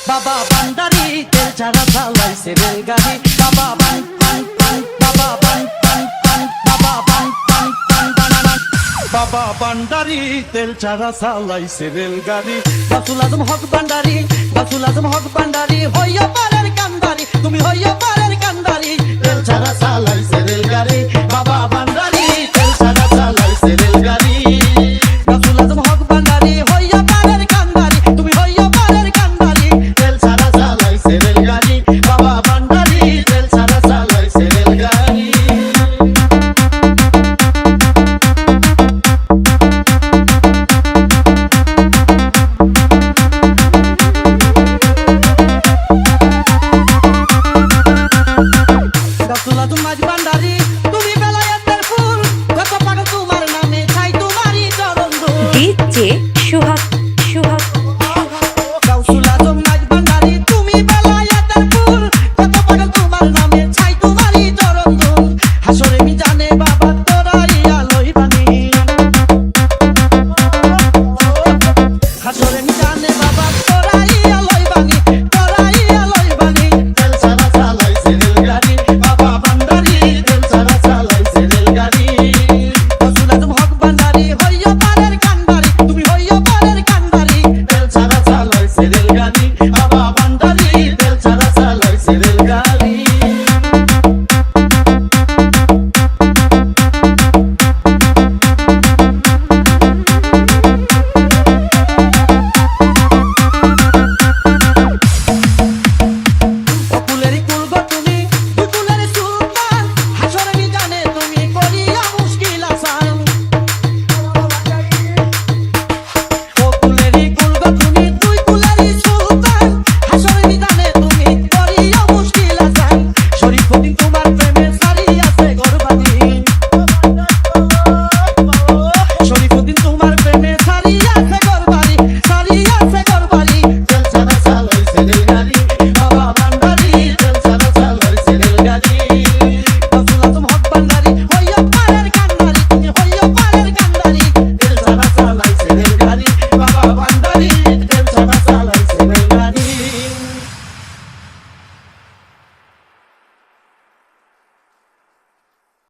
বাবা বান্ডারি তেল ছাড়া চালাইছে রেলগাড়ি বাবা বান বান বান বাবা বান বান বান বাবা বান বান বান বান বাবা বান্ডারি তেল ছাড়া চালাইছে রেলগাড়ি গাছুল আজম হক বান্ডারি গাছুল আজম হক বান্ডারি হইয়া পারের কান্দারি তুমি হইয়া পারের কান্দারি তেল ছাড়া চালাইছে রেলগাড়ি বাবা বান্ডারি তেল ছাড়া চালাইছে রেলগাড়ি গাছুল আজম হক বান্ডারি হইয়া পারের কান্দারি তুমি হইয়া পারের কান্দারি তেল ছাড়া চালাইছে রেলগাড়ি বাবা বান্ডারি তেল ছাড়া চালাইছে রেলগাড়ি গাছুল আজম মাঝ বান্ডারি তুমি বেলায়েতের ফুল কত পাগল তোমার নামে চাই তোমারই চরণ ধুল ডিজে সোহাগ সোহাগ গাছুল আজম মাঝ বান্ডারি তুমি বেলায়েতের ফুল কত পাগল তোমার নামে চাই তোমারই চরণ ধুল হাসরে মিজানে বাবা তোরাই আলোই বাণী হাসরে মিজানে বাবা তোরাই আলোই বাণী তোরাই আলোই বাণী তেল ছাড়া চালাইছে রেলগাড়ি বাবা বান্ডারি তেল ছাড়া চালাইছে রেলগাড়ি গাছুল আজম হক বান্ডারি হইয়া পারের কান্দারি তুমি হইয়া পারের কান্দারি তেল ছাড়া চালাইছে রেলগাড়ি বাবা